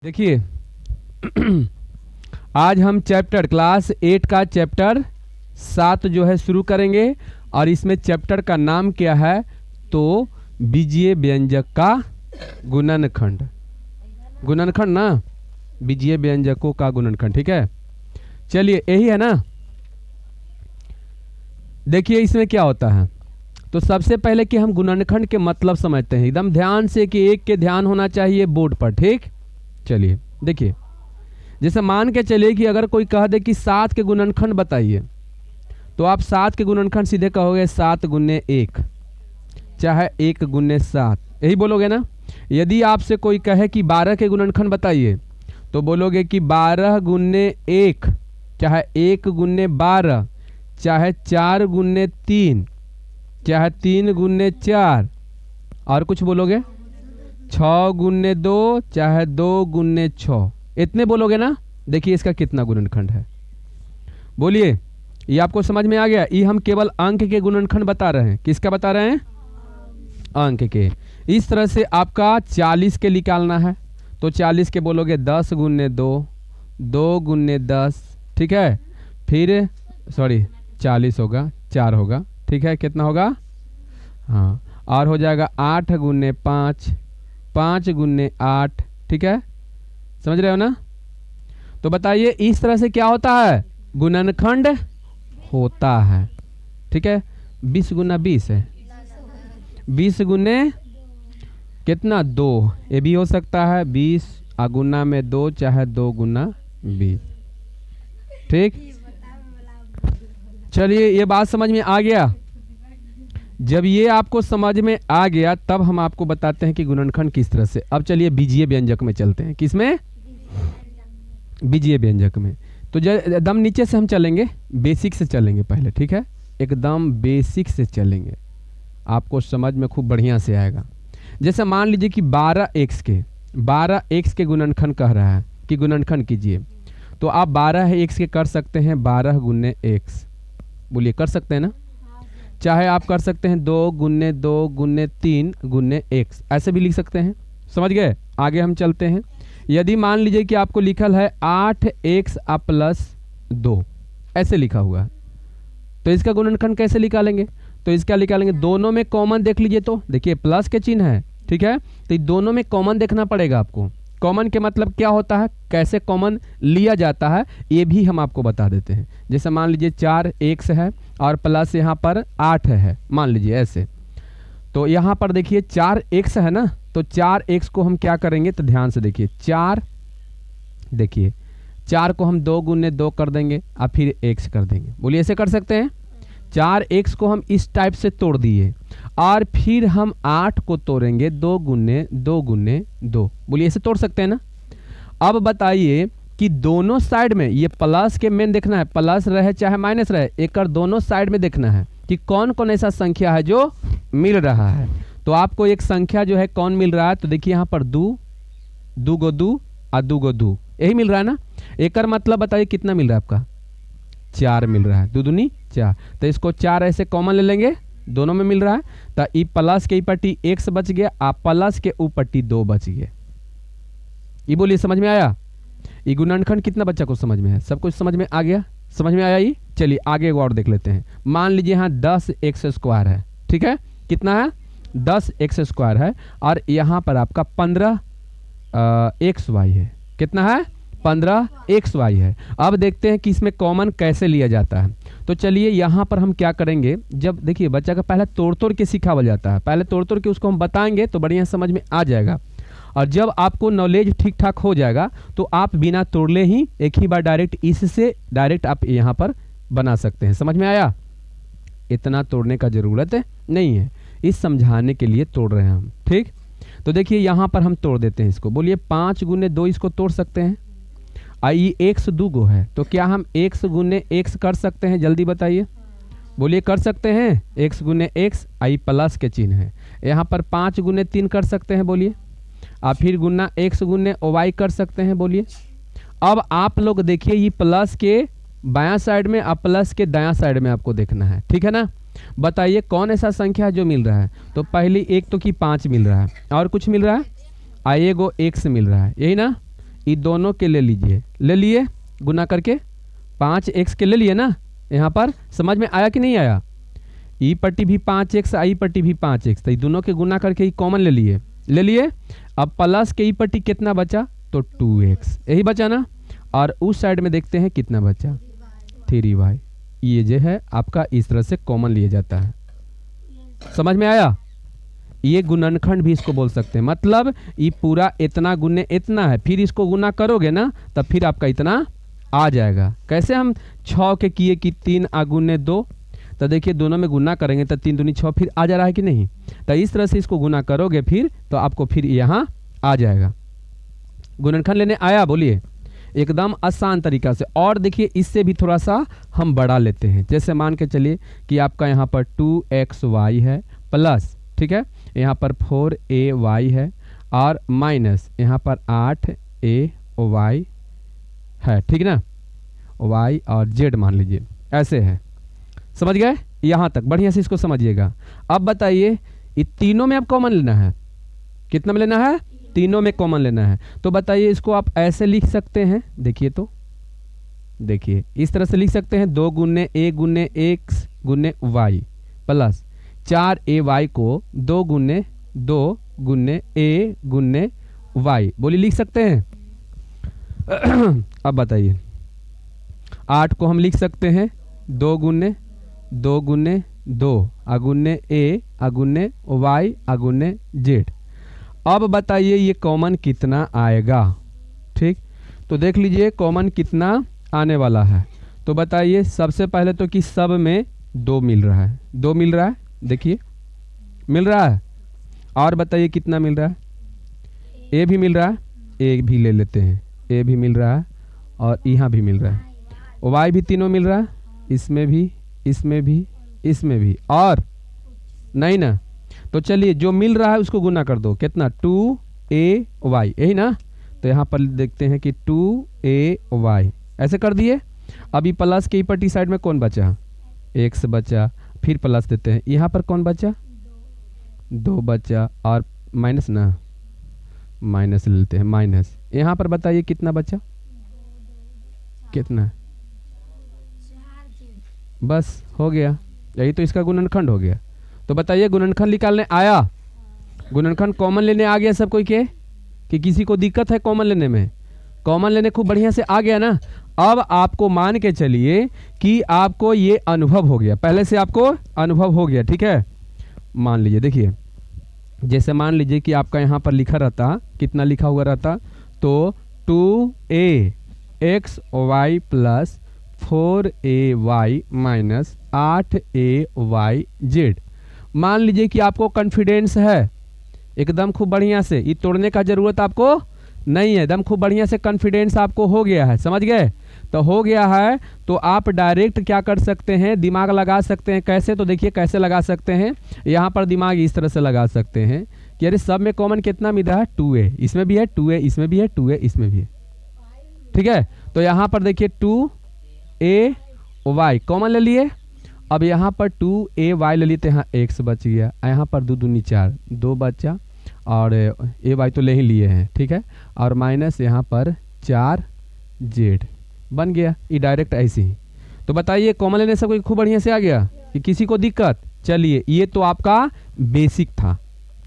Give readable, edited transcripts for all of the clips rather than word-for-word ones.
देखिए आज हम चैप्टर क्लास 8 का चैप्टर 7 जो है शुरू करेंगे और इसमें चैप्टर का नाम क्या है तो बीजीय व्यंजक का गुणनखंड। गुणनखंड ना, बीजीय व्यंजकों का गुणनखंड। ठीक है, चलिए यही है ना। देखिए इसमें क्या होता है, तो सबसे पहले कि हम गुणनखंड के मतलब समझते हैं एकदम ध्यान से कि एक के ध्यान होना चाहिए बोर्ड पर। ठीक, चलिए देखिए, जैसे मान के चलिए कि अगर कोई कह दे कि 7 के गुणनखंड बताइए, तो आप 7 के गुणनखंड सीधे कहोगे 7 गुने 1, चाहे 1 गुने 7, यही बोलोगे ना। यदि आपसे कोई कहे कि 12 के गुणनखंड बताइए, तो बोलोगे कि 12 गुने 1, चाहे 1 गुने 12, चाहे 4 गुने 3, चाहे 3 गुने 4, और कुछ बोलोगे 6 गुने 2, चाहे 2 गुने 6, इतने बोलोगे ना। देखिए इसका कितना गुणनखंड है, बोलिए। ये आपको समझ में आ गया। ये हम केवल अंक के गुणनखंड बता रहे हैं। किसका बता रहे हैं? अंक के। इस तरह से आपका 40 के निकालना है, तो 40 के बोलोगे 10 गुने 2, 2 गुने 10। ठीक है, फिर 40 होगा, 4 होगा। ठीक है, कितना होगा? हाँ, और हो जाएगा 8 गुने 5, 5 गुने 8। ठीक है, समझ रहे हो ना। तो बताइए इस तरह से क्या होता है? गुणनखंड होता है। ठीक है, 20 गुना 20 है, 20 गुने कितना? 2, ये भी हो सकता है 20 गुना में 2, चाहे 2 गुना 20। ठीक, चलिए ये बात समझ में आ गया। जब ये आपको समझ में आ गया तब हम आपको बताते हैं कि गुणनखंड किस तरह से। अब चलिए बीजीय व्यंजक में चलते हैं। किसमें? बीजीय व्यंजक में। तो एकदम नीचे से हम चलेंगे, बेसिक से चलेंगे पहले। ठीक है, एकदम बेसिक से चलेंगे, आपको समझ में खूब बढ़िया से आएगा। जैसे मान लीजिए कि 12x के गुणनखंड कह रहा है कि गुणनखंड कीजिए, तो आप 12x के कर सकते हैं 12 गुने x। बोलिए, कर सकते हैं ना। चाहे आप कर सकते हैं 2 गुने 2 गुने 3 गुने x, ऐसे भी लिख सकते हैं। समझ गए? आगे हम चलते हैं। यदि मान लीजिए कि आपको लिखल है 8x प्लस 2, ऐसे लिखा हुआ है, तो इसका गुणनखंड कैसे निकालेंगे? तो इसका निकालेंगे, दोनों में कॉमन देख लीजिए। तो देखिए प्लस के चिन्ह है। ठीक है, तो दोनों में कॉमन देखना पड़ेगा आपको। कॉमन के मतलब क्या होता है, कैसे कॉमन लिया जाता है, ये भी हम आपको बता देते हैं। जैसे मान लीजिए 4x है और प्लस यहाँ पर 8 है, मान लीजिए ऐसे। तो यहाँ पर देखिए 4x है ना, तो 4x को हम क्या करेंगे, तो ध्यान से देखिए 4, देखिए 4 को हम 2 गुने 2 कर देंगे और फिर x कर देंगे। बोलिए, ऐसे कर सकते हैं। 4x को हम इस टाइप से तोड़ दिए और फिर हम 8 को तोड़ेंगे 2 गुने 2 गुने 2। बोलिए, ऐसे तोड़ सकते हैं ना। अब बताइए कि दोनों साइड में, ये प्लस के मेन देखना है, प्लस रहे चाहे माइनस रहे, एक दोनों साइड में देखना है कि कौन कौन ऐसा संख्या है जो मिल रहा है। तो आपको एक संख्या जो है कौन मिल रहा है, तो देखिए यहाँ पर 2, 2 गो 2 और 2 गो 2, यही मिल रहा है ना। एक मतलब बताइए कितना मिल रहा है आपका? 4 मिल रहा है, 2 दूनी 4। तो इसको 4 ऐसे कॉमन ले लेंगे, दोनों में मिल रहा है। तो ई प्लस के पट्टी x बच गया, आ प्लस के ऊपट्टी 2 बच गए। ये बोलिए, समझ में आया? ये गुणनखंड कितना बच्चा को समझ में है? सब कुछ समझ में आ गया? समझ में आया ये? चलिए आगे और देख लेते हैं। मान लीजिए यहाँ 10x² है। ठीक है, कितना है? 10x² है, और यहाँ पर आपका 15xy है। कितना है? 15xy है। अब देखते हैं कि इसमें कॉमन कैसे लिया जाता है। तो चलिए यहाँ पर हम क्या करेंगे, जब देखिए बच्चा का पहले तोड़ तोड़ के सिखाया जाता है, पहले तोड़ तोड़ के उसको हम बताएंगे तो बढ़िया समझ में आ जाएगा। और जब आपको नॉलेज ठीक ठाक हो जाएगा तो आप बिना तोड़ले ही एक ही बार डायरेक्ट इससे डायरेक्ट आप यहाँ पर बना सकते हैं। समझ में आया? इतना तोड़ने का ज़रूरत नहीं है, इस समझाने के लिए तोड़ रहे हैं हम। ठीक, तो देखिए यहाँ पर हम तोड़ देते हैं इसको। बोलिए 5 गुने 2 इसको तोड़ सकते हैं। आई x 2 गो है, तो क्या हम x गुने x कर सकते हैं? जल्दी बताइए। बोलिए, कर सकते हैं। x गुने x, आई प्लस के चिन्ह है। यहाँ पर 5 गुने 3 कर सकते हैं। बोलिए, और फिर गुना x गुने y कर सकते हैं। बोलिए, अब आप लोग देखिए ये प्लस के बायां साइड में और प्लस के दायां साइड में आपको देखना है। ठीक है ना। बताइए कौन ऐसा संख्या है जो मिल रहा है? तो पहली एक तो कि 5 मिल रहा है, और कुछ मिल रहा है? एगो x मिल रहा है, यही ना। ये दोनों के ले लीजिए, ले लिए गुना करके 5x के ले लिए ना। यहाँ पर समझ में आया कि नहीं आया? ई पट्टी भी 5x, आई पट्टी भी 5x, तो ये दोनों के गुना करके ये कॉमन ले लिए, ले लिए। अब प्लस के ई पट्टी कितना बचा? तो 2x, यही बचा ना। और उस साइड में देखते हैं कितना बचा, 3y। ये जो है आपका इस तरह से कॉमन लिया जाता है। समझ में आया? ये गुणनखंड भी इसको बोल सकते हैं, मतलब ये पूरा इतना गुने इतना है, फिर इसको गुना करोगे ना तब फिर आपका इतना आ जाएगा। कैसे? हम 6 के किए कि 3 गुने 2, तो देखिए दोनों में गुना करेंगे तो 3 दूनी 6 फिर आ जा रहा है कि नहीं? तो इस तरह से इसको गुना करोगे फिर तो आपको फिर यहाँ आ जाएगा। गुणनखंड लेने आया? बोलिए। एकदम आसान तरीका से। और देखिए इससे भी थोड़ा सा हम बढ़ा लेते हैं। जैसे मान के चलिए कि आपका यहाँ पर 2xy है प्लस, ठीक है, यहाँ पर 4ay है और माइनस यहाँ पर 8ay है, ठीक ना, y और z मान लीजिए, ऐसे है। समझ गए? यहाँ तक बढ़िया से इसको समझिएगा। अब बताइए ये तीनों में आप कॉमन लेना है, कितना में लेना है? तीनों में कॉमन लेना है। तो बताइए इसको आप ऐसे लिख सकते हैं, देखिए तो देखिए इस तरह से लिख सकते हैं 2 गुने a गुने x गुने y प्लस 4ay को 2 गुने a गुने y, बोलिए लिख सकते हैं। अब बताइए 8 को हम लिख सकते हैं 2 गुने 2 अगुने a अगुने y अगुने z। अब बताइए ये कॉमन कितना आएगा? ठीक, तो देख लीजिए कॉमन कितना आने वाला है। तो बताइए सबसे पहले तो कि सब में 2 मिल रहा है, 2 मिल रहा है, देखिए मिल रहा है। और बताइए कितना मिल रहा है? ए भी मिल रहा है, ए भी ले लेते हैं, ए भी मिल रहा है और यहाँ भी मिल रहा है, वाई भी तीनों मिल रहा है, इसमें भी, इसमें भी, इसमें भी, और नहीं ना। तो चलिए जो मिल रहा है उसको गुना कर दो, कितना? 2ay, यही ना। तो यहाँ पर देखते हैं कि 2ay ऐसे कर दिए। अभी प्लस के पट्टी साइड में कौन बचा? x बचा, फिर प्लस देते हैं, यहाँ पर कौन बचा? 2 बचा और माइनस ना, माइनस ले लेते हैं, माइनस। यहाँ पर बताइए कितना बचा? कितना? बस हो गया, यही तो इसका गुणनखंड हो गया। तो बताइए गुणनखंड निकालने आया? गुणनखंड कॉमन लेने आ गया सब कोई के? कि किसी को दिक्कत है कॉमन लेने में? कॉमन लेने खूब बढ़िया से आ गया ना। अब आपको मान के चलिए कि आपको ये अनुभव हो गया, पहले से आपको अनुभव हो गया, ठीक है। मान लीजिए, देखिए जैसे मान लीजिए कि आपका यहाँ पर लिखा रहता, कितना लिखा हुआ रहता? तो 2axy plus 4ay minus 8ayz। मान लीजिए कि आपको कॉन्फिडेंस है एकदम खूब बढ़िया से, ये तोड़ने का जरूरत आपको नहीं है, एकदम खूब बढ़िया से कॉन्फिडेंस आपको हो गया है। समझ गए? तो हो गया है तो आप डायरेक्ट क्या कर सकते हैं? दिमाग लगा सकते हैं। कैसे? तो देखिए कैसे लगा सकते हैं। यहाँ पर दिमाग इस तरह से लगा सकते हैं कि अरे सब में कॉमन कितना मिला है? 2a, इसमें भी है 2a, इसमें भी है 2a, इसमें भी है, ठीक है। तो यहाँ पर देखिए 2ay कॉमन ले लिए। अब यहाँ पर 2ay ले लिए तो यहाँ x बच गया, यहाँ पर 2 दूनी 4, 2 बचा और ay तो ले ही लिए हैं, ठीक है। और माइनस यहाँ पर 4z बन गया, ये डायरेक्ट ऐसे ही। तो बताइए कॉमन लेने से कोई खूब बढ़िया से आ गया कि किसी को दिक्कत? चलिए ये तो आपका बेसिक था,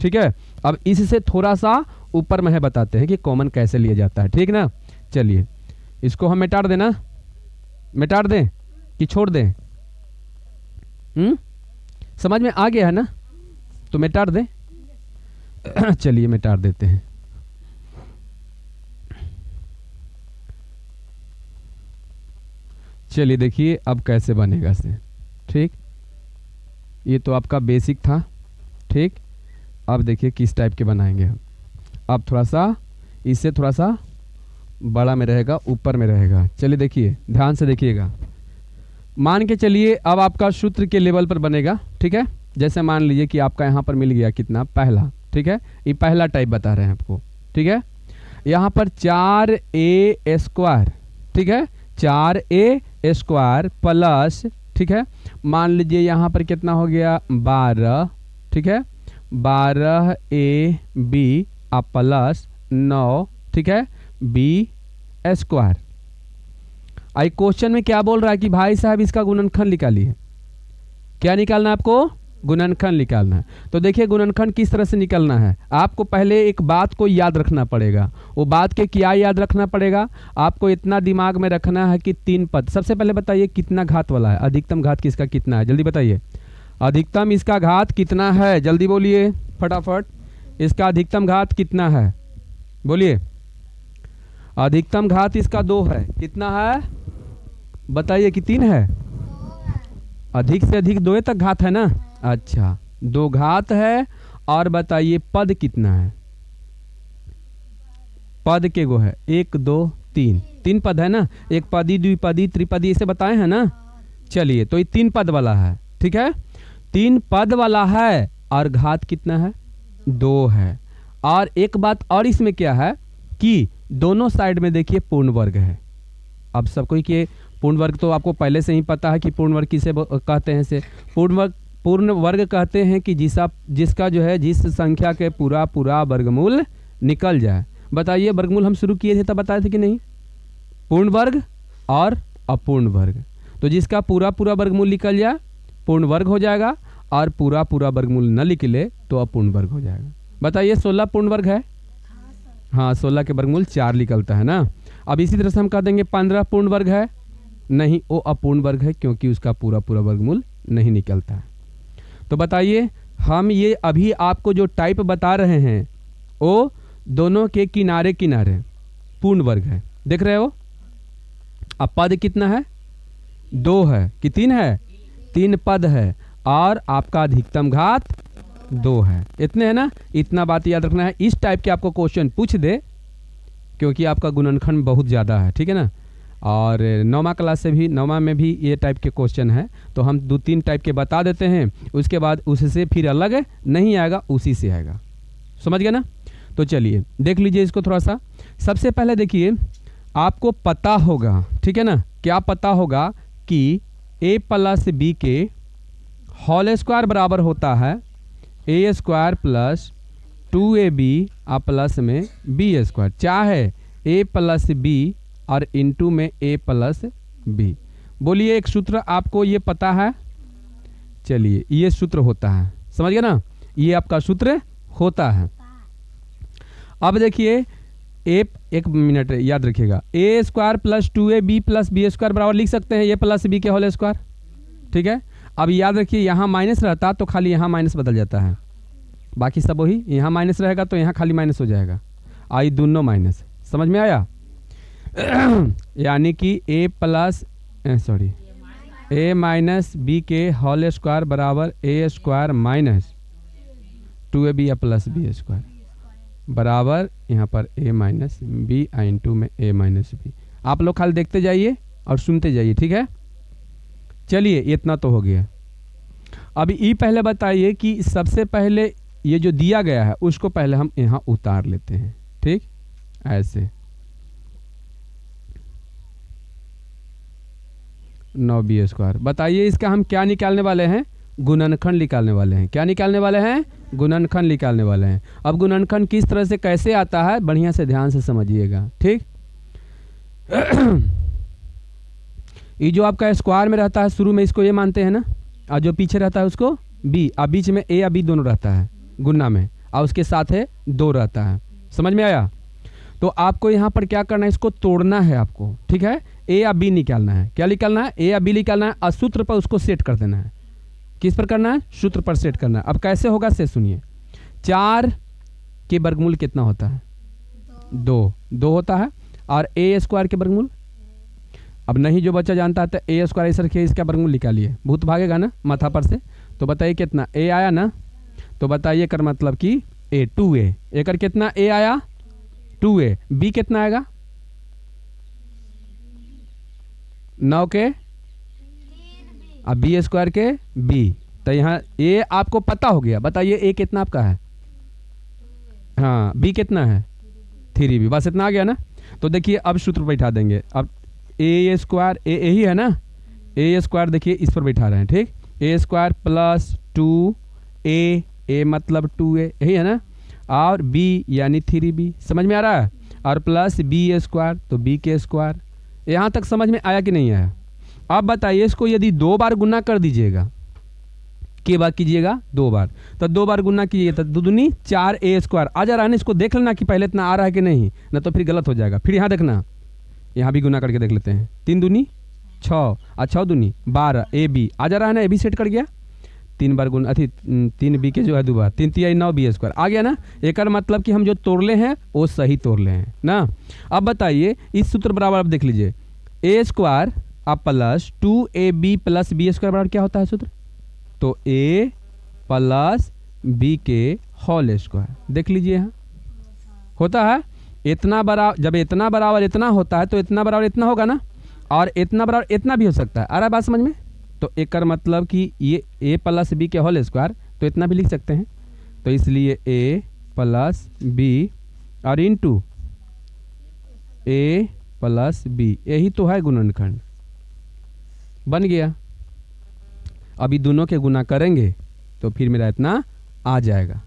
ठीक है। अब इससे थोड़ा सा ऊपर में है बताते हैं कि कॉमन कैसे लिया जाता है, ठीक ना। चलिए इसको हम मिटा देना, मिटा दें कि छोड़ दें? समझ में आ गया है ना? तो मिटा दें। चलिए मिटा देते हैं। चलिए देखिए अब कैसे बनेगा से, ठीक। ये तो आपका बेसिक था, ठीक। अब देखिए किस टाइप के बनाएंगे हम। अब थोड़ा सा इससे थोड़ा सा बड़ा में रहेगा, ऊपर में रहेगा। चलिए देखिए ध्यान से देखिएगा। मान के चलिए अब आपका सूत्र के लेवल पर बनेगा, ठीक है। जैसे मान लीजिए कि आपका यहाँ पर मिल गया कितना? पहला, ठीक है। ये पहला टाइप बता रहे हैं आपको, ठीक है। यहाँ पर 4a², ठीक है, 4a² प्लस, ठीक है, मान लीजिए यहाँ पर कितना हो गया? 12, ठीक है, 12ab प्लस 9, ठीक है, बी स्क्वायर। आई क्वेश्चन में क्या बोल रहा है कि भाई साहब इसका गुणनखंड निकालिए। क्या निकालना है आपको? गुणनखंड निकालना है। तो देखिए गुणनखंड किस तरह से निकालना है। आपको पहले एक बात को याद रखना पड़ेगा। वो बात के क्या याद रखना पड़ेगा? आपको इतना दिमाग में रखना है कि 3 पद। सबसे पहले बताइए कितना घात वाला है, अधिकतम घात किसका कितना है, जल्दी बताइए। अधिकतम इसका घात कितना है, जल्दी बोलिए फटाफट। इसका अधिकतम घात कितना है, बोलिए। अधिकतम घात इसका 2 है। कितना है बताइए कि 3 है? अधिक से अधिक 2 तक घात है ना। अच्छा 2 घात है। और बताइए पद कितना है? पद के गो है 1 2 3, 3 पद है ना। एक पदी द्विपदी त्रिपदी इसे बताए हैं ना। चलिए तो ये 3 पद वाला है, ठीक है। 3 पद वाला है और घात कितना है? 2 है। और एक बात और इसमें क्या है कि दोनों साइड में देखिए पूर्ण वर्ग है। अब सबको कि पूर्ण वर्ग तो आपको पहले से ही पता है कि पूर्ण वर्ग किसे कहते हैं। से पूर्ण वर्ग कहते हैं कि जिसका जो है जिस संख्या के पूरा वर्गमूल निकल जाए। बताइए वर्गमूल हम शुरू किए थे तब बताए थे कि नहीं? पूर्ण वर्ग और अपूर्ण वर्ग। तो जिसका पूरा वर्गमूल निकल जाए पूर्ण वर्ग हो जाएगा, और पूरा वर्गमूल न निकले तो अपूर्ण वर्ग हो जाएगा। बताइए 16 पूर्ण वर्ग है। हाँ 16 के वर्गमूल 4 निकलता है ना। अब इसी तरह से हम कह देंगे 15 पूर्ण वर्ग है। नहीं, वो अपूर्ण वर्ग है क्योंकि उसका पूरा वर्गमूल नहीं निकलता है। तो बताइए हम ये अभी आपको जो टाइप बता रहे हैं वो दोनों के किनारे किनारे पूर्ण वर्ग है, देख रहे हो। अब पद कितना है? 2 है कि 3 है? 3 पद है और आपका अधिकतम घात 2 है। इतने है ना। इतना बात याद रखना है। इस टाइप के आपको क्वेश्चन पूछ दे क्योंकि आपका गुणनखंड बहुत ज़्यादा है, ठीक है ना। और 9वां क्लास से भी 9वां में भी ये टाइप के क्वेश्चन है। तो हम 2-3 टाइप के बता देते हैं, उसके बाद उससे फिर अलग नहीं आएगा, उसी से आएगा। समझ गए ना। तो चलिए देख लीजिए इसको थोड़ा सा। सबसे पहले देखिए आपको पता होगा, ठीक है ना। क्या पता होगा कि a प्लस बी के होल स्क्वायर बराबर होता है a square plus 2ab plus में b स्क्वायर। चाहे a प्लस बी और इंटू में a प्लस बी। बोलिए एक सूत्र आपको ये पता है। चलिए ये सूत्र होता है, समझ गए ना। ये आपका सूत्र होता है। अब देखिए एक मिनट याद रखिएगा। a square plus 2ab plus b square बराबर लिख सकते हैं a प्लस बी के होल स्क्वायर, ठीक है। अब याद रखिए यहाँ माइनस रहता तो खाली यहाँ माइनस बदल जाता है, बाकी सब वही। यहाँ माइनस रहेगा तो यहाँ खाली माइनस हो जाएगा। आई दोनों माइनस, समझ में आया। यानी कि a माइनस बी के होल स्क्वायर बराबर a square minus 2ab plus b square बराबर यहाँ पर a माइनस बी इंटू में a माइनस बी। आप लोग खाली देखते जाइए और सुनते जाइए, ठीक है। चलिए इतना तो हो गया। अभी ये पहले बताइए कि सबसे पहले ये जो दिया गया है उसको पहले हम यहाँ उतार लेते हैं, ठीक। ऐसे 9b स्क्वायर। बताइए इसका हम क्या निकालने वाले हैं? गुणनखंड निकालने वाले हैं। क्या निकालने वाले हैं? गुणनखंड निकालने वाले हैं। अब गुणनखंड किस तरह से कैसे आता है बढ़िया से ध्यान से समझिएगा, ठीक। ये जो आपका स्क्वायर में रहता है शुरू में इसको ये मानते हैं ना, और जो पीछे रहता है उसको b, और बीच में a या b दोनों रहता है गुणा में, और उसके साथ है 2 रहता है। समझ में आया। तो आपको यहाँ पर क्या करना है, इसको तोड़ना है आपको, ठीक है। a या b निकालना है। क्या निकालना है? a या b निकालना है और सूत्र पर उसको सेट कर देना है। किस पर करना है? सूत्र पर सेट करना है। अब कैसे होगा से सुनिए। 4 के वर्गमूल कितना होता है? 2 होता है। और a स्क्वायर के वर्गमूल, अब नहीं जो बच्चा जानता है तो a स्क्वायर ऐसा रखिए, इसका वर्गमूल निकालिए। भूत भागेगा ना माथा पर से। तो बताइए कितना a आया ना। तो बताइए कर मतलब कि a 2a एकर कितना a आया 2a। b कितना आएगा 9 के अब बी स्क्वायर के b। तो यहाँ a आपको पता हो गया। बताइए a कितना आपका है? हाँ b कितना है 3b। बस इतना आ गया ना। तो देखिए अब सूत्र बैठा देंगे। अब a स्क्वायर a ही है ना, a स्क्वायर देखिए इस पर बैठा रहे हैं, ठीक। a square plus 2a, a मतलब 2a यही है ना, और b यानी 3b। समझ में आ रहा है। और प्लस बी स्क्वायर तो बी के स्क्वायर। यहाँ तक समझ में आया कि नहीं आया? अब बताइए इसको यदि 2 बार गुना कर दीजिएगा, के बार कीजिएगा 2 बार, तो 2 बार गुना कीजिएगा तो 2 दूनी 4a स्क्वायर आ जा रहा है ना। इसको देख लेना कि पहले इतना आ रहा है कि नहीं, ना तो फिर गलत हो जाएगा। फिर यहाँ देखना, यहाँ भी गुना करके देख लेते हैं। 3 दूनी 6 और 6 दूनी 12 ए बी आ जा रहा है ना, ए बी सेट कर गया। 3 बार गुना 3 बी के जो है 2 बार 3 3 9 बी स्क्वायर आ गया ना। एक मतलब कि हम जो तोड़ले हैं वो सही तोड़ले हैं ना। अब बताइए इस सूत्र बराबर, अब देख लीजिए ए स्क्वायर अब plus 2ab plus b square बराबर क्या होता है सूत्र? तो a प्लस बी के होल स्क्वायर। देख लीजिए यहाँ होता है इतना बराबर, जब इतना बराबर इतना होता है तो इतना बराबर इतना होगा ना, और इतना बराबर इतना भी हो सकता है। आ रहा है बात समझ में? तो एक कर मतलब कि ये a प्लस बी के होल स्क्वायर तो इतना भी लिख सकते हैं, तो इसलिए a प्लस बी और इंटू a प्लस बी, यही तो है गुणनखंड। बन गया। अभी दोनों के गुना करेंगे तो फिर मेरा इतना आ जाएगा।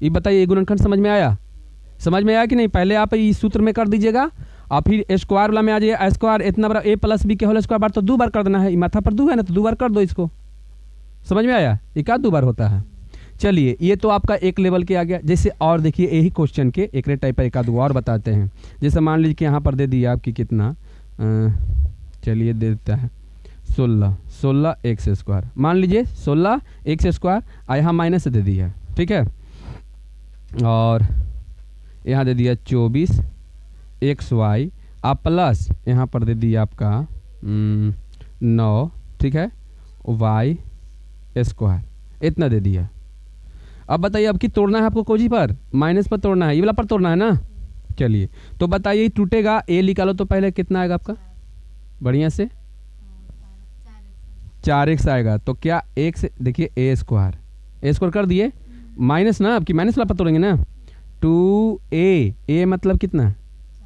ये बताइए ये गुणनखंड समझ में आया? समझ में आया कि नहीं? पहले आप इस सूत्र में कर दीजिएगा और फिर स्क्वायर वाला में आ जाइए। स्क्वायर इतना बड़ा a प्लस बी के होल स्क्वायर बार तो 2 बार कर देना है। ये माथा पर 2 है ना, तो 2 बार कर दो इसको। समझ में आया? एक आध 2 बार होता है। चलिए ये तो आपका एक लेवल के आ गया। जैसे और देखिए यही क्वेश्चन के एक टाइप पर एक आध और बताते हैं। जैसे मान लीजिए कि यहाँ पर दे दिया आपकी कितना, चलिए दे देता है 16 एक्स स्क्वायर। मान लीजिए 16 एक्स स्क्वायर और यहाँ माइनस दे दिया, ठीक है। और यहाँ दे दिया 24 एक्स वाई आप प्लस यहाँ पर दे दिया आपका 9, ठीक है, वाई स्क्वायर इतना दे दिया। अब बताइए अब की तोड़ना है आपको कोजी पर, माइनस पर तोड़ना है, ये वाला पर तोड़ना है ना। चलिए तो बताइए टूटेगा, ए निकालो तो पहले कितना आएगा आपका, बढ़िया से 4x आएगा। तो क्या x देखिए ए स्क्वायर कर दिए माइनस ना, आपकी माइनस वाला पर तोड़ेंगे ना। 2a मतलब कितना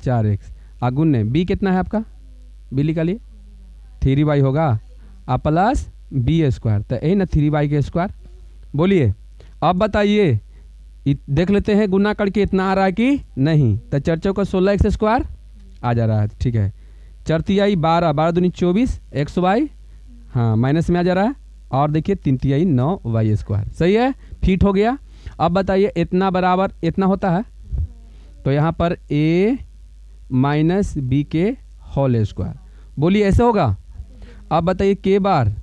4x आगुन ने b कितना है आपका, b निकालिए 3y होगा आ प्लस बी स्क्वायर, तो यही ना 3y के स्क्वायर। बोलिए अब बताइए देख लेते हैं गुना करके इतना आ रहा है कि नहीं। तो 4 चौका 16 एक्स स्क्वायर आ जा रहा है, ठीक है। 4 तिहाई 12 12 दूनी 24 एक्स वाई, हाँ माइनस में आ जा रहा है। और देखिए 3 तिहाई 9 वाई स्क्वायर, सही है, फिट हो गया। अब बताइए इतना बराबर इतना होता है, तो यहाँ पर a माइनस बी के होल स्क्वायर। बोलिए ऐसे होगा। अब बताइए के बार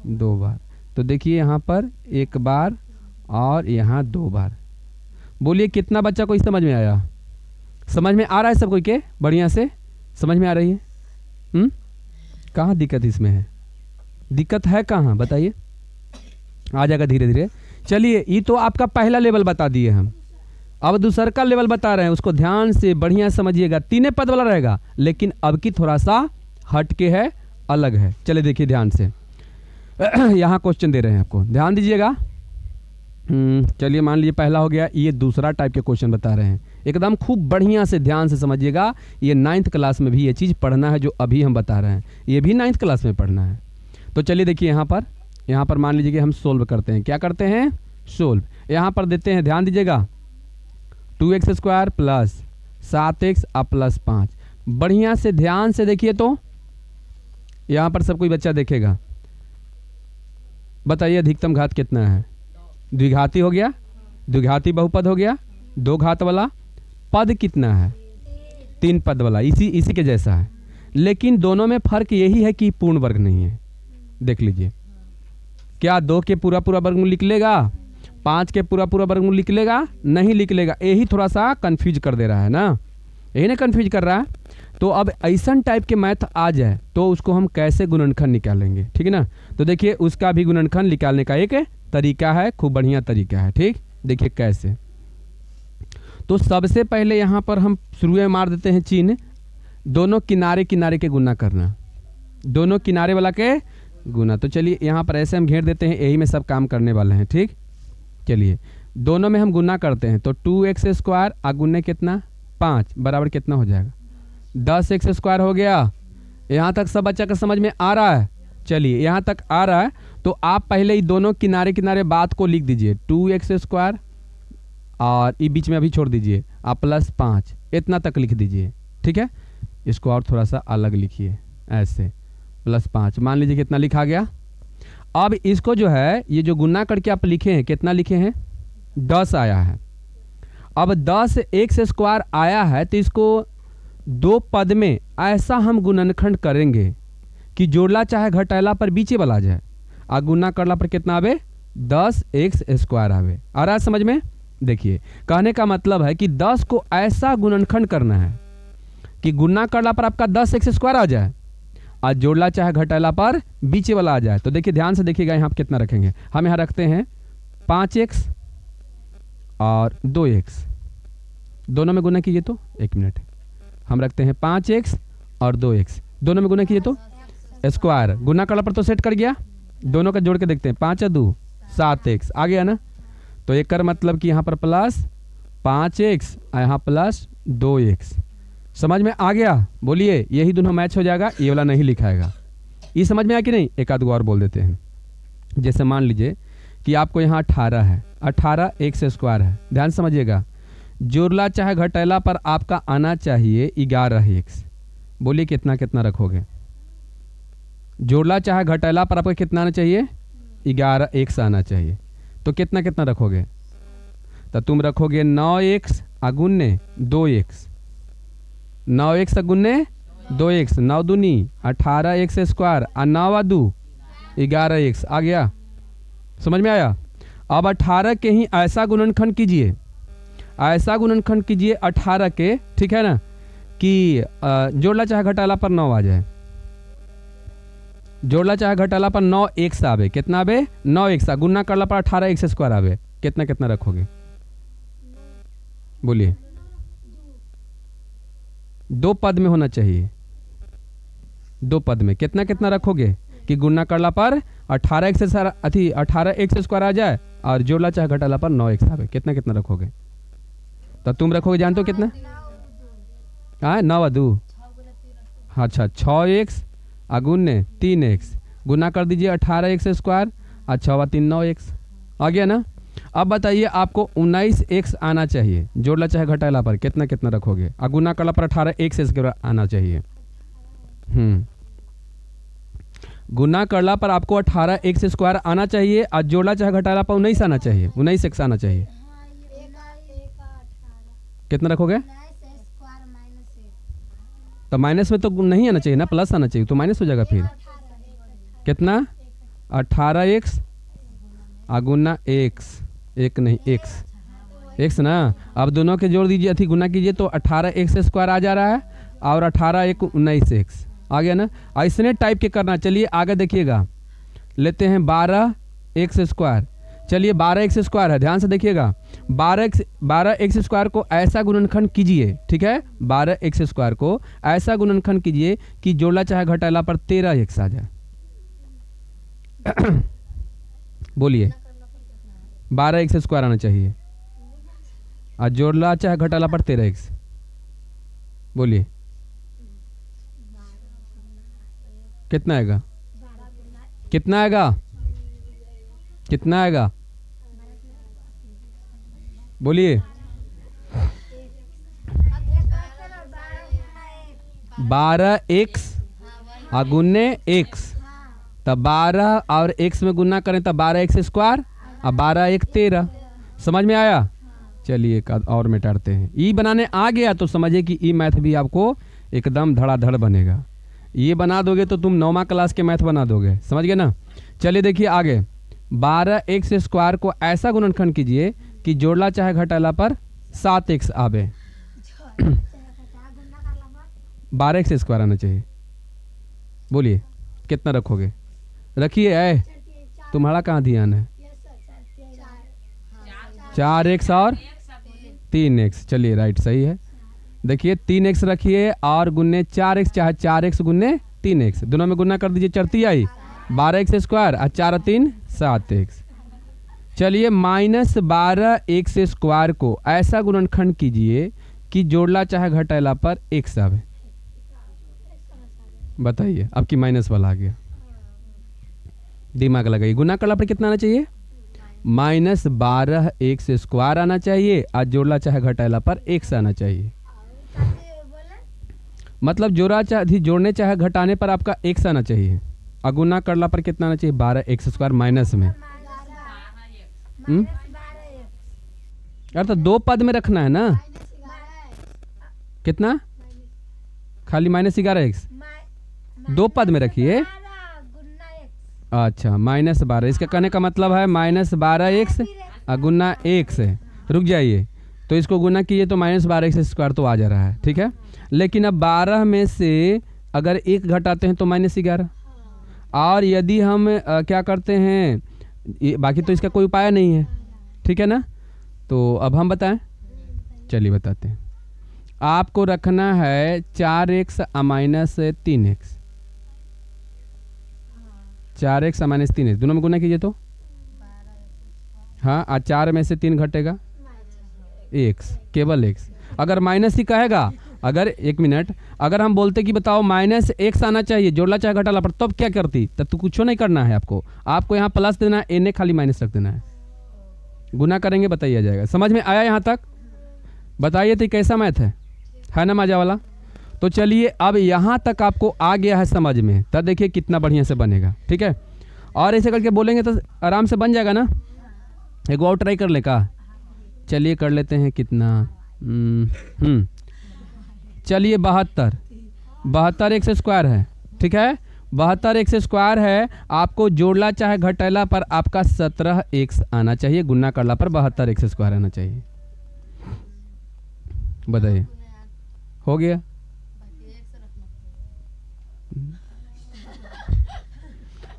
2 बार, तो देखिए यहाँ पर 1 बार और यहाँ 2 बार। बोलिए कितना बच्चा कोई समझ में आया? समझ में आ रहा है सब कोई के? बढ़िया से समझ में आ रही है? कहाँ दिक्कत इसमें है? दिक्कत है कहाँ बताइए, आ जाएगा धीरे धीरे। चलिए ये तो आपका पहला लेवल बता दिए हम, अब दूसरा का लेवल बता रहे हैं, उसको ध्यान से बढ़िया समझिएगा। 3 पद वाला रहेगा लेकिन अब की थोड़ा सा हट के है, अलग है। चलिए देखिए ध्यान से यहाँ क्वेश्चन दे रहे हैं आपको, ध्यान दीजिएगा। चलिए मान लीजिए पहला हो गया, ये दूसरा टाइप के क्वेश्चन बता रहे हैं, एकदम खूब बढ़िया से ध्यान से समझिएगा। ये 9th क्लास में भी ये चीज़ पढ़ना है, जो अभी हम बता रहे हैं ये भी 9th क्लास में पढ़ना है। तो चलिए देखिए यहाँ पर मान लीजिए कि हम सोल्व करते हैं। क्या करते हैं? सोल्व। यहाँ पर देते हैं, ध्यान दीजिएगा, 2x स्क्वायर प्लस 7x और प्लस 5। बढ़िया से ध्यान से देखिए, तो यहाँ पर सब कोई बच्चा देखेगा। बताइए अधिकतम घात कितना है? द्विघाती हो गया, द्विघाती बहुपद हो गया, 2 घात वाला। पद कितना है? 3 पद वाला, इसी के जैसा है, लेकिन दोनों में फर्क यही है कि पूर्ण वर्ग नहीं है। देख लीजिए, क्या 2 के पूरा वर्गमूल लिख लेगा? 5 के पूरा वर्गमूल लिख लेगा? नहीं लिख लेगा। यही थोड़ा सा कंफ्यूज कर दे रहा है ना, यही ना कंफ्यूज कर रहा है। तो अब ऐसा टाइप के मैथ आ जाए तो उसको हम कैसे गुणनखंड निकालेंगे, ठीक है ना। तो देखिए उसका भी गुणनखंड निकालने का एक तरीका है, खूब बढ़िया तरीका है, ठीक। देखिए कैसे, तो सबसे पहले यहाँ पर हम शुरू में मार देते हैं चिन्ह, दोनों किनारे किनारे के गुना करना, दोनों किनारे वाला के गुना। तो चलिए यहाँ पर ऐसे हम घेर देते हैं, यही में सब काम करने वाले हैं, ठीक। चलिए दोनों में हम गुना करते हैं, तो 2x स्क्वायर आगुने कितना 5 बराबर कितना हो जाएगा 10x स्क्वायर हो गया। यहाँ तक सब बच्चा का समझ में आ रहा है? चलिए यहाँ तक आ रहा है तो आप पहले ही दोनों किनारे किनारे बात को लिख दीजिए, 2x स्क्वायर और ये बीच में अभी छोड़ दीजिए, और प्लस 5, इतना तक लिख दीजिए। ठीक है, इसको और थोड़ा सा अलग लिखिए ऐसे, प्लस 5 मान लीजिए कितना लिखा गया। अब इसको जो है ये जो गुना करके आप लिखे हैं, कितना लिखे हैं, 10 आया है। अब 10 एक्स स्क्वायर आया है तो इसको दो पद में ऐसा हम गुणनखंड करेंगे कि जोड़ला चाहे घटाला पर बीचे वाला आ जाए, और गुना करला पर कितना आवे, 10 एक्स स्क्वायर आवे। आ रहा है समझ में? देखिए, कहने का मतलब है कि 10 को ऐसा गुणनखंड करना है कि गुना करला पर आपका 10 एक्स स्क्वायर आ जाए, और जोड़ला चाहे घटाला पर बीचे वाला आ जाए। तो देखिए, ध्यान से देखिएगा यहाँ कितना रखेंगे। हम यहाँ रखते हैं 5x और 2x, दोनों में गुना कीजिए तो, एक मिनट, हम रखते हैं 5x और 2x, दोनों में गुना कीजिए तो स्क्वायर, गुना करला पर तो सेट कर गया, दोनों का जोड़ के देखते हैं, 5 और 2 7x आ गया ना। तो एक कर मतलब कि यहाँ पर प्लस 5x और यहाँ प्लस 2x, समझ में आ गया? बोलिए, यही दोनों मैच हो जाएगा, ये वाला नहीं लिखाएगा। ये समझ में आया कि नहीं? एक आध और बोल देते हैं। जैसे मान लीजिए कि आपको यहाँ 18 है, 18 एक्स स्क्वायर है, ध्यान समझिएगा। जोड़ला चाहे घटेला पर आपका आना चाहिए 11 एक्स। बोलिए कितना कितना रखोगे? जोड़ला चाहे घटेला पर आपको कितना आना चाहिए? 11 एक्स आना चाहिए। तो कितना कितना रखोगे? तो तुम रखोगे 9 एक्स अगुन्ने 2 एक्स, 9 एक्स अगुन्ने 2 एक्स, 9 दूनी 18 एक्स स्क्वायर और 9 2 11 एक्स आ गया। समझ में आया? अब 18 के ही ऐसा गुणनखंड कीजिए, ऐसा गुणनखंड कीजिए 18 के, ठीक है ना, कि जोड़ला चाहे घटाला पर 9 आ जाए। जोड़ला चाहे घटाला पर 9 एक्स आवे, कितना आवे? 9 एक्स। गुना करला पर 18 एक्स स्क्वायर आवे, कितना कितना रखोगे? बोलिए, दो पद में होना चाहिए, दो पद में कितना कितना रखोगे कि गुना करला पर 18 एक्स स्क्वायर आ जाए और जोड़ला चाहे घटाला पर 9 एक्स आवे, कितना कितना रखोगे? तो तुम रखोगे जानते हो कितना? हाँ, 9 2, अच्छा 6 एक्स अगुन्ने 3 एक्स, गुना कर दीजिए 18 एक्स स्क्वायर और 6 3 9 एक्स आ गया ना। अब बताइए, आपको 19 एक्स आना चाहिए, जोड़ला चाहे घटाला पर कितना कितना रखोगे? और गुना करला पर 18 एक्स स्क्वायर आना चाहिए। गुना करला पर आपको 18 एक्स स्क्वायर आना चाहिए और जोड़ला चाहे घटाला पर 19 आना चाहिए, 19 एक्स आना चाहिए। कितना रखोगे? तो माइनस में तो नहीं आना चाहिए ना, प्लस आना चाहिए, तो माइनस हो जाएगा। फिर कितना? 18 एक्स अगुना एक्स, एक नहीं एक्स, एक्स ना। अब दोनों के जोड़ दीजिए, अथी गुना कीजिए तो 18 एक्स स्क्वायर आ जा रहा है और 18 1 19 एक्स आ गया ना। ऐसने टाइप के करना। चलिए आगे देखिएगा, लेते हैं 12 एक्स स्क्वायर। चलिए 12 एक्स स्क्वायर है, ध्यान से देखिएगा। 12 एक्स स्क्वायर को ऐसा गुणनखंड कीजिए, ठीक है, 12 एक्स स्क्वायर को ऐसा गुणनखंड कीजिए कि जोड़ला चाहे घटाला पर 13 एक्स आ जाए। बोलिए, 12 एक्स स्क्वायर आना चाहिए और जोड़ला चाहे घटाला पर 13 एक्स। बोलिए कितना आएगा? कितना आएगा? कितना आएगा? बोलिए, 12 एक्स अगुन्ने एक्स, तब 12 और एक्स में गुना करें तब 12 एक्स स्क्वायर और 12 1 13। समझ में आया? चलिए एक और मिटाते हैं। ई बनाने आ गया तो समझिए कि ई मैथ भी आपको एकदम धड़ाधड़ बनेगा। ये बना दोगे तो तुम 9वां क्लास के मैथ बना दोगे, समझ गए ना। चलिए देखिए आगे, 12 एक्स स्क्वायर को ऐसा गुणनखंड कीजिए कि जोड़ला चाहे घटाला पर 7 एक्स आवे। 12 एक्स स्क्वायर आना चाहिए। बोलिए कितना रखोगे? रखिए, तुम्हारा कहाँ ध्यान है? 4 एक्स और 3 एक्स, चलिए राइट सही है। देखिए 3 एक्स रखिए और गुन्ने 4 एक्स, चाहे 4 एक्स गुन्ने 3 एक्स, दोनों में गुना कर दीजिए, चढ़ती आई 12 एक्स स्क्वायर और 4 3 7 एक्स। चलिए -12 एक्स स्क्वायर को ऐसा गुणनखंड कीजिए कि जोड़ला चाहे घटाला पर एक्स आवे। बताइए, आपकी माइनस वाला आ गया। दिमाग लगाइए, गुना करला पर कितना आना चाहिए? -12 एक्स स्क्वायर आना चाहिए, और जोड़ला चाहे घटाला पर एक्स आना चाहिए। मतलब जोड़ने चाहे घटाने पर आपका एक्स आना चाहिए, और गुना करला पर कितना आना चाहिए, 12 एक्स स्क्वायर माइनस में। यार तो दो पद में रखना है ना, कितना, खाली -11 एक्स, दो पद में रखिए। अच्छा -12, इसका कहने का मतलब है -12 एक्स गुना एक्स है। रुक जाइए, तो इसको गुना कीजिए तो -12 एक्स स्क्वायर तो आ जा रहा है, ठीक है। लेकिन अब 12 में से अगर एक घटाते हैं तो -11, और यदि हम क्या करते हैं, बाकी तो इसका कोई उपाय नहीं है, ठीक है ना। तो अब हम बताएं, चलिए बताते हैं। आपको रखना है 4x -3x, 4x -3x, दोनों में गुना कीजिए तो हाँ, 4 में से 3 घटेगा x, केवल x। अगर माइनस ही कहेगा, अगर एक मिनट, अगर हम बोलते कि बताओ -x आना चाहिए जोड़ला चाहे घटाला पर, तब क्या करती, तब तो कुछ नहीं करना है आपको यहाँ प्लस देना है, एने खाली माइनस रख देना है, गुना करेंगे बताइए जाएगा। समझ में आया यहाँ तक? बताइए तो कैसा मैथ है ना मजा वाला। तो चलिए अब यहाँ तक आपको आ गया है समझ में, तब देखिए कितना बढ़िया से बनेगा, ठीक है। और ऐसे करके बोलेंगे तो आराम से बन जाएगा ना। एक और ट्राई कर ले का, चलिए कर लेते हैं। कितना, चलिए 72 एक्स स्क्वायर है, ठीक है। 72 एक्स स्क्वायर है, आपको जोड़ला चाहे घटेला पर आपका 17 एक्स आना चाहिए, गुना करला पर 72 एक्स स्क्वायर आना चाहिए। बताइए हो गया?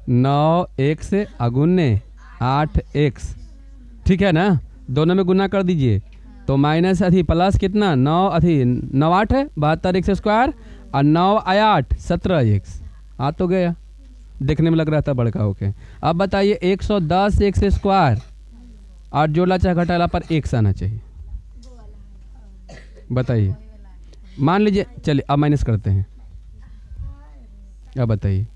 9 एक्स अगुने 8 एक्स, ठीक है ना। दोनों में गुना कर दीजिए तो माइनस अथी प्लस कितना, 9 8 है 72 एक्स स्क्वायर, और 9 8 17 एक्स आ तो गया, देखने में लग रहा था बड़का। ओके, अब बताइए 110 एक्स स्क्वायर और जोड़ला चाहे घटाला पर एक्स आना चाहिए। बताइए, मान लीजिए, चलिए अब माइनस करते हैं। अब बताइए,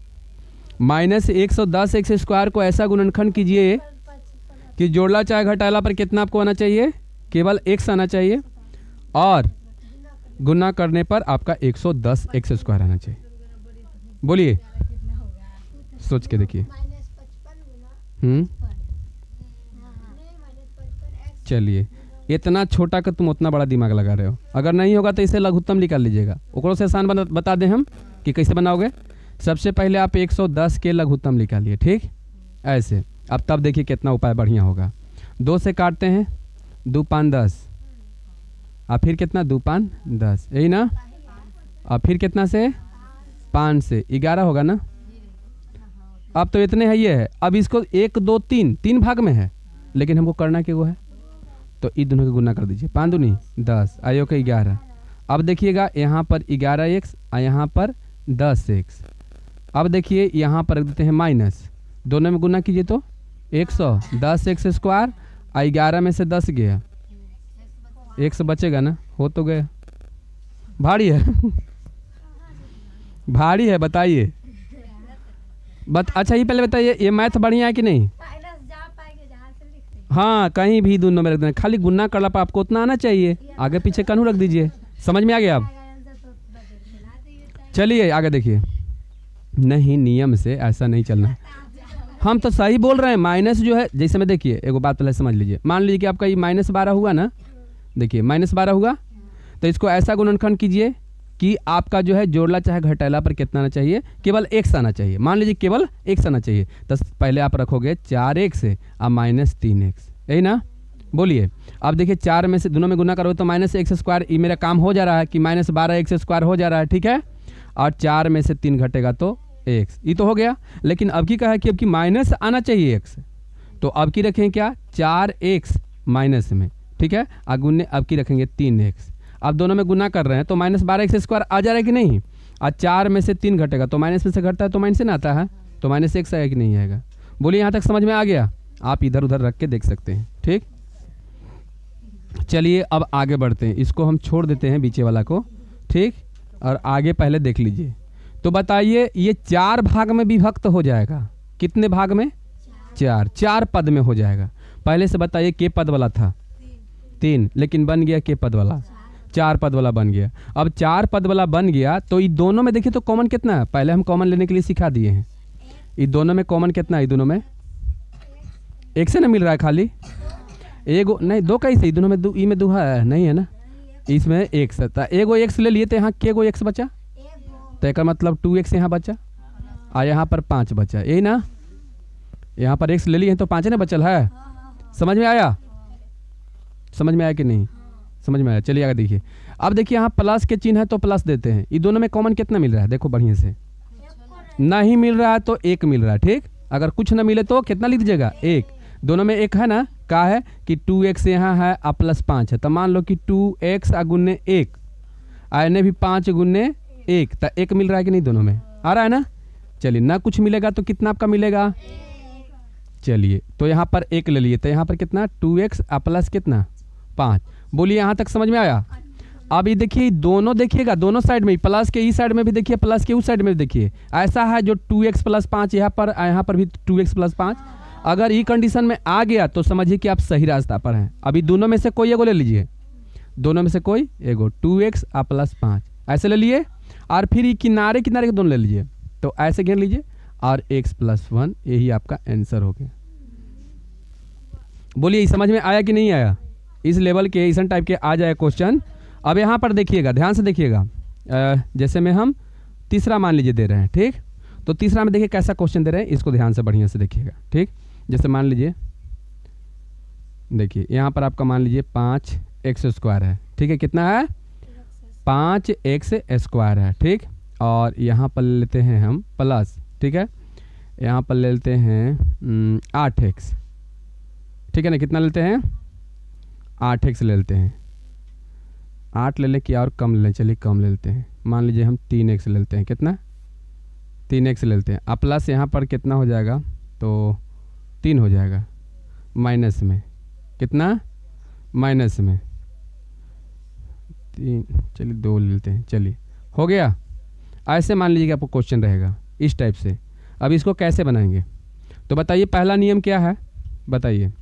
-110 एक्स स्क्वायर को ऐसा गुणनखंड कीजिए कि जोड़ला चाहे घटाला पर कितना आपको आना चाहिए, केवल एक्स आना चाहिए, और गुना करने पर आपका 110 एक्स स्क्वायर आना चाहिए। बोलिए, सोच के देखिए। चलिए, इतना छोटा का तुम उतना बड़ा दिमाग लगा रहे हो। अगर नहीं होगा तो इसे लघुत्तम निकाल लीजिएगा। ओकरों से आसान बता दें हम कि कैसे बनाओगे। सबसे पहले आप 110 के लघुत्तम निकालिए, ठीक ऐसे। अब तब देखिए कितना उपाय बढ़िया होगा। 2 से काटते हैं, 2 5 10, और फिर कितना, 2 5 10, यही ना। और फिर कितना से, 5 से 11 होगा ना। अब तो इतने है, ये है। अब इसको 1 2 3 भाग में है, लेकिन हमको करना क्या वो है, तो इन दोनों को गुना कर दीजिए। 5 दूनी 10, आयो के 11। अब देखिएगा यहाँ पर 11 एक्स और यहाँ पर 10 एक्स। अब देखिए यहाँ पर रख देते हैं माइनस, दोनों में गुना कीजिए तो 110 एक्स स्क्वायर, और 11 में से 10 गया, 100 बचेगा ना, हो तो गया। भारी है भारी है, बताइए। अच्छा ये पहले बताइए, ये मैथ बढ़िया है कि नहीं? हाँ, कहीं भी दोनों में रख देना, खाली गुना करला पर आपको उतना आना चाहिए, आगे पीछे कानू रख दीजिए। समझ में आ गया अब? चलिए आगे देखिए। नहीं, नियम से ऐसा नहीं चलना। हम तो सही बोल रहे हैं। माइनस जो है, जैसे में देखिए, एक बात पहले समझ लीजिए। मान लीजिए कि आपका ये -12 हुआ ना, देखिए -12 हुआ, तो इसको ऐसा गुणनखंड कीजिए कि आपका जो है जोड़ला चाहे घटाला पर कितना आना चाहिए, केवल एक्स आना चाहिए। मान लीजिए केवल एक्स आना चाहिए, तो पहले आप रखोगे 4x और -3x, यही ना। बोलिए, अब देखिए 4 में से दोनों में गुना करोगे तो -x स्क्वायर, ये मेरा काम हो जा रहा है कि -12 एक्स स्क्वायर हो जा रहा है, ठीक है। और 4 में से 3 घटेगा तो x, ये तो हो गया। लेकिन अब की कहा है कि अब की माइनस आना चाहिए x, तो अब की रखें क्या, 4x माइनस में, ठीक है। अगुने अब की रखेंगे 3x। अब दोनों में गुना कर रहे हैं तो -12 एक्स स्क्वायर आ जा रहा है कि नहीं। और 4 में से 3 घटेगा तो माइनस में से घटता है तो माइनस से ना आता है, तो -x आएगा कि नहीं आएगा। बोलिए, यहाँ तक समझ में आ गया? आप इधर उधर रख के देख सकते हैं, ठीक। चलिए अब आगे बढ़ते हैं, इसको हम छोड़ देते हैं बीचे वाला को, ठीक। और आगे पहले देख लीजिए। तो बताइए, ये 4 भाग में विभक्त हो जाएगा। कितने भाग में? 4 पद में हो जाएगा। पहले से बताइए के पद वाला था 3, लेकिन बन गया के पद वाला 4 पद वाला बन गया। अब 4 पद वाला बन गया तो ये दोनों में देखिए तो कॉमन कितना है, पहले हम कॉमन लेने के लिए सिखा दिए हैं। ये दोनों में कॉमन कितना है, ये दोनों में एक से ना मिल रहा है, खाली एगो नहीं दो कैसे, ये दोनों में दो, ई में दो है नहीं है ना, इसमें एक से था, एगो एक्स ले लिए तो यहाँ के गो एक्स बचा, तो एक मतलब 2x यहाँ बचा और यहाँ पर 5 बचा, यही ना, यहाँ पर x ले लिए हैं तो 5 ना बचल है। समझ में आया, समझ में आया कि नहीं, समझ में आया। चलिए आगे देखिए। अब देखिए यहाँ प्लस के चिन्ह है तो प्लस देते हैं। ये दोनों में कॉमन कितना मिल रहा है, देखो बढ़िया से, नहीं मिल रहा है तो 1 मिल रहा है, ठीक। अगर कुछ ना मिले तो कितना लिख दीजिएगा, 1। दोनों में 1 है ना, क्या है कि 2x यहाँ है और प्लस 5 है, तो मान लो कि 2x गुने 1 आने भी 5 गुने 1, तो 1 मिल रहा है कि नहीं, दोनों में आ रहा है ना। चलिए ना कुछ मिलेगा तो कितना आपका मिलेगा, चलिए तो यहाँ पर 1 ले लिए तो यहाँ पर कितना 2x प्लस कितना 5। बोलिए यहाँ तक समझ में आया। अब ये देखिए दोनों, देखिएगा दोनों साइड में, प्लस के इस साइड में भी देखिए, प्लस के उस साइड में भी देखिए, ऐसा है जो 2x प्लस 5 यहाँ पर भी 2x प्लस 5। अगर ये कंडीशन में आ गया तो समझिए कि आप सही रास्ता पर हैं। अभी दोनों में से कोई एगो ले लीजिए, दोनों में से कोई एगो 2x प्लस 5 ऐसे ले लिए, और फिर ये किनारे किनारे के दोनों ले लीजिए, तो ऐसे घेर लीजिए और x प्लस 1, यही आपका आंसर हो गया। बोलिए समझ में आया कि नहीं आया, इस लेवल के इस टाइप के आ जाए क्वेश्चन। अब यहाँ पर देखिएगा, ध्यान से देखिएगा, जैसे में हम तीसरा मान लीजिए दे रहे हैं, ठीक। तो तीसरा में देखिए कैसा क्वेश्चन दे रहे हैं, इसको ध्यान से बढ़िया से देखिएगा, ठीक। जैसे मान लीजिए, देखिए यहाँ पर आपका मान लीजिए 5x² है, ठीक है, कितना है 5x² है, ठीक। और यहाँ पर लेते हैं हम प्लस, ठीक है, यहाँ पर ले लेते हैं 8x, ठीक है ना, कितना लेते हैं 8x ले लेते हैं, 8 ले लें कि और कम ले लें, चलिए कम ले लेते हैं, मान लीजिए हम 3x ले लेते हैं, कितना 3x ले लेते हैं। अब प्लस यहाँ पर कितना हो जाएगा, तो 3 हो जाएगा, माइनस में कितना, माइनस में 3, चलिए 2 ले लेते हैं, चलिए हो गया। ऐसे मान लीजिए कि आपको क्वेश्चन रहेगा इस टाइप से। अब इसको कैसे बनाएंगे, तो बताइए पहला नियम क्या है, बताइए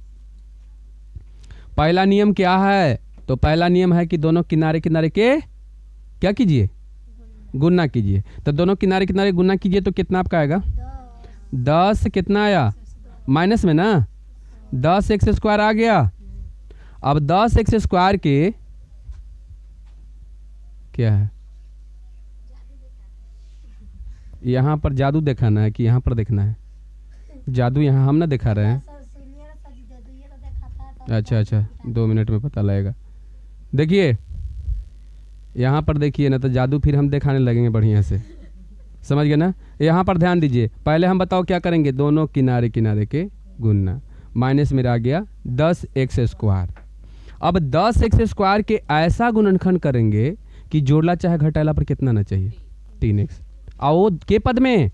पहला नियम क्या है। तो पहला नियम है कि दोनों किनारे किनारे के क्या कीजिए, गुना कीजिए। तो दोनों किनारे किनारे गुना कीजिए तो कितना आपका आएगा 10, कितना आया माइनस में ना, 10x² आ गया। अब 10x² के क्या है, यहाँ पर जादू दिखाना है कि यहाँ पर देखना है, जादू यहाँ हम ना दिखा रहे हैं। अच्छा 2 मिनट में पता लगेगा। देखिए यहाँ पर देखिए ना, तो जादू फिर हम दिखाने लगेंगे बढ़िया से, समझ गए ना। यहाँ पर ध्यान दीजिए, पहले हम बताओ क्या करेंगे, दोनों किनारे किनारे के गुना, माइनस मेरा आ गया 10x²। अब 10x² के ऐसा गुणनखंड करेंगे कि जोड़ला चाहे घटाला पर कितना ना चाहिए 3x, और के पद में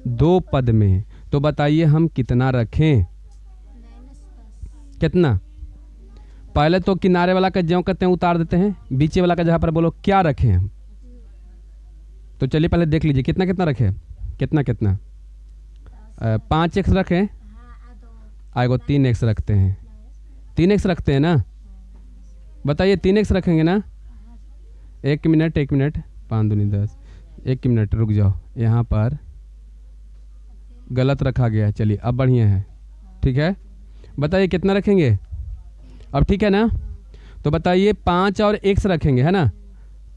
2 पद में। तो बताइए हम कितना रखें, कितना, पहले तो किनारे वाला का ज्यों कहते हैं उतार देते हैं, बीचे वाला का जहाँ पर बोलो क्या रखें हम। तो चलिए पहले देख लीजिए कितना कितना रखें, कितना कितना 5x रखें, आएगो 3x रखते हैं, 3x रखते हैं ना, बताइए 3x रखेंगे ना। 1 मिनट 5 दूनी 10, 1 मिनट रुक जाओ, यहाँ पर गलत रखा गया है, चलिए अब बढ़िया है, ठीक है। बताइए कितना रखेंगे, अब ठीक है ना। तो बताइए 5 और x रखेंगे है ना,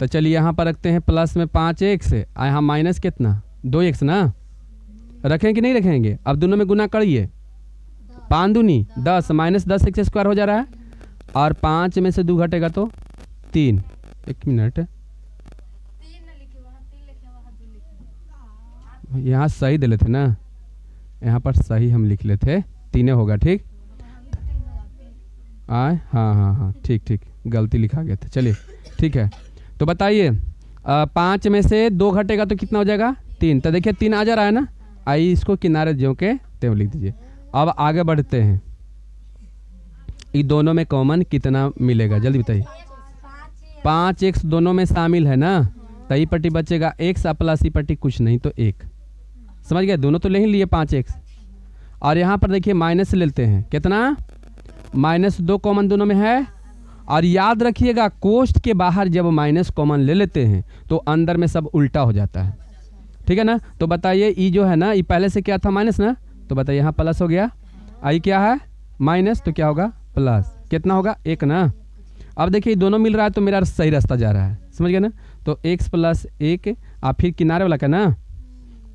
तो चलिए यहाँ पर रखते हैं प्लस में 5x, यहाँ माइनस कितना 2x ना, रखें कि नहीं रखेंगे। अब दोनों में गुना करिए, 5 दूनी 10, माइनस 10x² हो जा रहा है, और 5 में से 2 घटेगा तो 3। 1 मिनट, यहाँ सही दे लेते ना, यहाँ पर सही हम लिख लेते, 3 होगा, ठीक। हाँ ठीक, गलती लिखा गया था, चलिए ठीक है। तो बताइए 5 में से 2 घटेगा तो कितना हो जाएगा 3, तो देखिए 3 आ जा रहा है ना, आइए इसको किनारे ज्यों के त्यों लिख दीजिए। अब आगे बढ़ते हैं, ये दोनों में कॉमन कितना मिलेगा जल्दी बताइए। 5x दोनों में शामिल है ना, तो ये पट्टी बचेगा x प्लस ई पट्टी कुछ नहीं तो 1, समझ गए, दोनों तो ले ही लिए 5x। और यहाँ पर देखिए माइनस लेते हैं, कितना -2 कॉमन दोनों में है। और याद रखिएगा कोष्ठ के बाहर जब माइनस कॉमन ले लेते हैं तो अंदर में सब उल्टा हो जाता है, ठीक है ना। तो बताइए ई जो है ना, ई पहले से क्या था माइनस ना, तो बताइए यहाँ प्लस हो गया, आई क्या है माइनस, तो क्या होगा प्लस, कितना होगा 1 ना। अब देखिए दोनों मिल रहा है तो मेरा सही रास्ता जा रहा है, समझ गए ना। तो x + 1 और फिर किनारे वाला का ना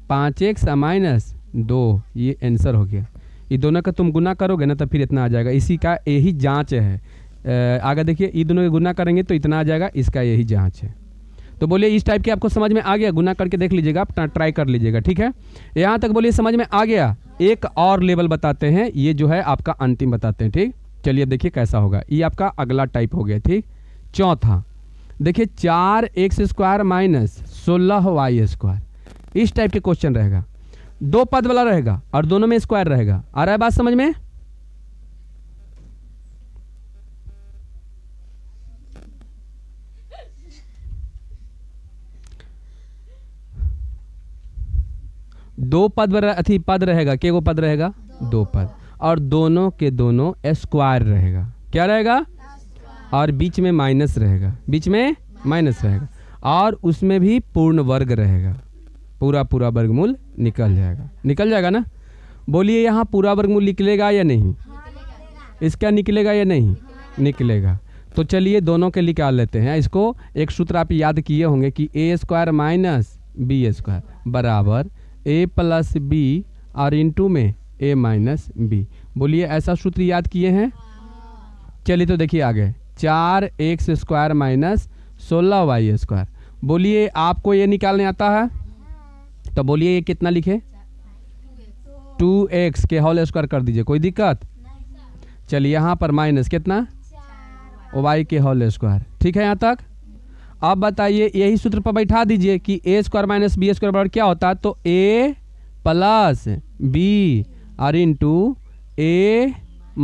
5x -2, ये आंसर हो गया। ये दोनों का तुम गुना करोगे ना तो फिर इतना आ जाएगा, इसी का यही जांच है। आगे देखिए ये दोनों के गुना करेंगे तो इतना आ जाएगा, इसका यही जांच है। तो बोलिए इस टाइप के आपको समझ में आ गया, गुना करके देख लीजिएगा, आप ट्राई कर लीजिएगा, ठीक है। यहाँ तक बोलिए समझ में आ गया। एक और लेवल बताते हैं, ये जो है आपका अंतिम बताते हैं, ठीक। चलिए अब देखिए कैसा होगा, ये आपका अगला टाइप हो गया, ठीक। चौथा देखिए 4x² - 16y², इस टाइप के क्वेश्चन रहेगा, 2 पद वाला रहेगा और दोनों में स्क्वायर रहेगा। आ रहा है बात समझ में। दो पद पद रहेगा, के वो पद रहेगा 2 पद, और दोनों के दोनों स्क्वायर रहेगा, क्या रहेगा, और बीच में माइनस रहेगा, बीच में माइनस रहेगा, और उसमें भी पूर्ण वर्ग रहेगा, पूरा वर्गमूल निकल जाएगा ना। बोलिए यहाँ पूरा वर्गमूल निकलेगा या नहीं, इसका निकलेगा या नहीं निकलेगा। तो चलिए दोनों के निकाल लेते हैं इसको। एक सूत्र आप याद किए होंगे कि a² - b² बराबर a + b और इंटू में a - b। बोलिए ऐसा सूत्र याद किए हैं। चलिए तो देखिए आगे 4x² - 16y²। बोलिए आपको ये निकालने आता है तो बोलिए ये कितना लिखे, 2x के होल स्क्वायर कर दीजिए, कोई दिक्कत। चलिए यहाँ पर माइनस कितना, y के होल स्क्वायर, ठीक है यहाँ तक। अब बताइए यही सूत्र पर बैठा दीजिए कि a² - b² बराबर क्या होता है, तो a + b और इंटू a -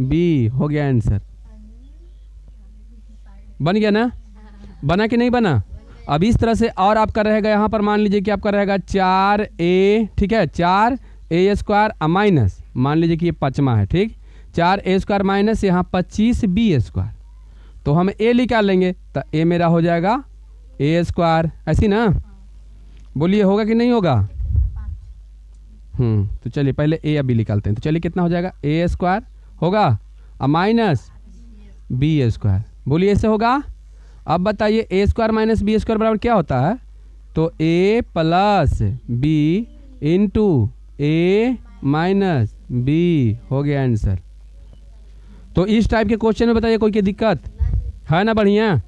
b हो गया आंसर। बन गया ना, बना कि नहीं बना। अब इस तरह से और आपका रहेगा, यहाँ पर मान लीजिए कि आपका रहेगा 4a, ठीक है, 4a² माइनस, मान लीजिए कि ये 5वां है, ठीक, 4a² माइनस यहाँ 25b², तो हम a निकाल लेंगे तो a मेरा हो जाएगा a², ऐसी ना। बोलिए होगा कि नहीं होगा। तो चलिए पहले a या b निकालते हैं। तो चलिए कितना हो जाएगा, a² होगा और माइनस b²। बोलिए ऐसे होगा। अब बताइए a² - b² बराबर क्या होता है, तो a + b into a - b हो गया आंसर। तो इस टाइप के क्वेश्चन में बताइए कोई की दिक्कत है ना, बढ़िया।